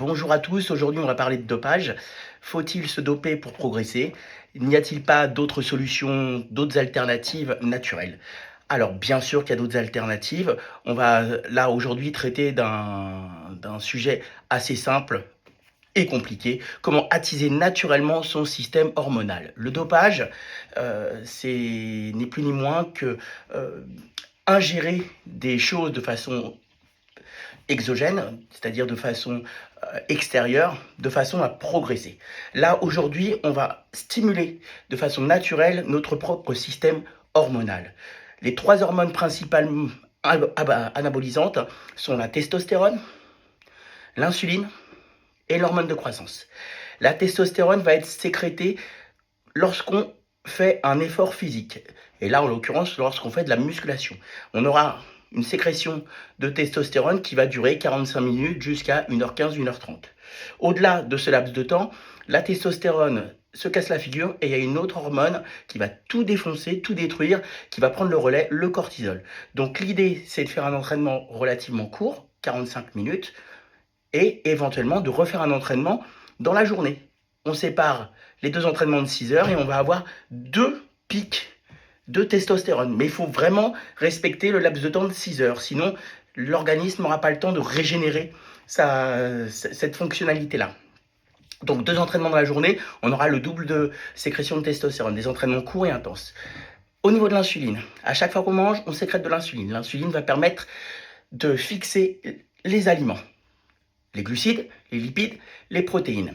Bonjour à tous, aujourd'hui on va parler de dopage. Faut-il se doper pour progresser? N'y a-t-il pas d'autres solutions, d'autres alternatives naturelles? Alors bien sûr qu'il y a d'autres alternatives. On va là aujourd'hui traiter d'un sujet assez simple et compliqué. Comment attiser naturellement son système hormonal? Le dopage, c'est ni plus ni moins que ingérer des choses de façon exogène, c'est-à-dire de façon extérieure, de façon à progresser. Là, aujourd'hui, on va stimuler de façon naturelle notre propre système hormonal. Les trois hormones principales anabolisantes sont la testostérone, l'insuline et l'hormone de croissance. La testostérone va être sécrétée lorsqu'on fait un effort physique. Et là, en l'occurrence, lorsqu'on fait de la musculation. On aura une sécrétion de testostérone qui va durer 45 minutes jusqu'à 1h15, 1h30. Au-delà de ce laps de temps, la testostérone se casse la figure et il y a une autre hormone qui va tout défoncer, tout détruire, qui va prendre le relais, le cortisol. Donc l'idée, c'est de faire un entraînement relativement court, 45 minutes, et éventuellement de refaire un entraînement dans la journée. On sépare les deux entraînements de 6 heures et on va avoir deux pics de testostérone. Mais il faut vraiment respecter le laps de temps de 6 heures, sinon l'organisme n'aura pas le temps de régénérer cette fonctionnalité-là. Donc 2 entraînements dans la journée, on aura le double de sécrétion de testostérone, des entraînements courts et intenses. Au niveau de l'insuline, à chaque fois qu'on mange, on sécrète de l'insuline. L'insuline va permettre de fixer les aliments, les glucides, les lipides, les protéines.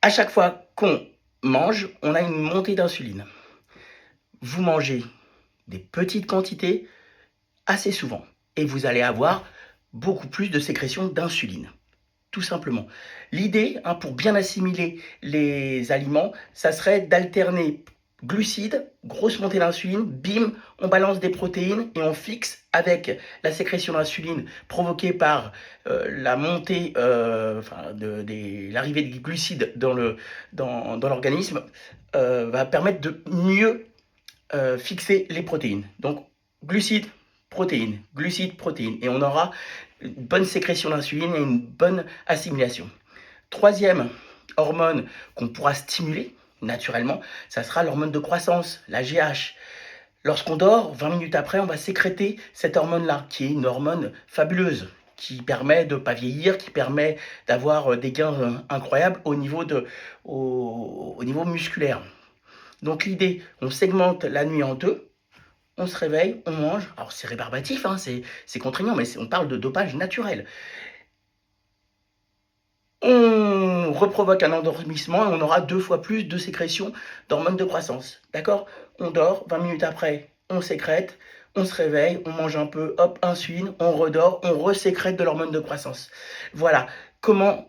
À chaque fois qu'on mange, on a une montée d'insuline. Vous mangez des petites quantités assez souvent et vous allez avoir beaucoup plus de sécrétion d'insuline. Tout simplement. L'idée, pour bien assimiler les aliments, ça serait d'alterner glucides, grosse montée d'insuline, bim, on balance des protéines et on fixe avec la sécrétion d'insuline provoquée par la montée, l'arrivée des glucides dans l'organisme, va permettre de mieux fixer les protéines. Donc glucides, protéines, glucides, protéines. Et on aura une bonne sécrétion d'insuline et une bonne assimilation. Troisième hormone qu'on pourra stimuler naturellement, ça sera l'hormone de croissance, la GH. Lorsqu'on dort, 20 minutes après, on va sécréter cette hormone-là, qui est une hormone fabuleuse, qui permet de ne pas vieillir, qui permet d'avoir des gains incroyables au niveau musculaire. Donc l'idée, on segmente la nuit en deux, on se réveille, on mange. Alors c'est rébarbatif, c'est contraignant, mais on parle de dopage naturel. On reprovoque un endormissement et on aura 2 fois plus de sécrétion d'hormones de croissance. D'accord? On dort, 20 minutes après, on sécrète, on se réveille, on mange un peu, hop, insuline, on redort, on resécrète de l'hormone de croissance. Voilà comment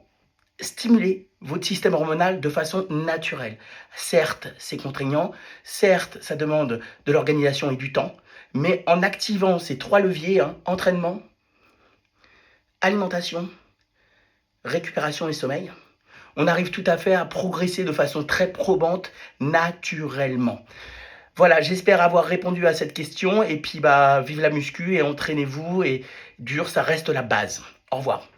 stimuler votre système hormonal de façon naturelle. Certes, c'est contraignant, certes, ça demande de l'organisation et du temps, mais en activant ces 3 leviers, entraînement, alimentation, récupération et sommeil, on arrive tout à fait à progresser de façon très probante naturellement. Voilà, j'espère avoir répondu à cette question et puis vive la muscu et entraînez-vous et dur, ça reste la base. Au revoir.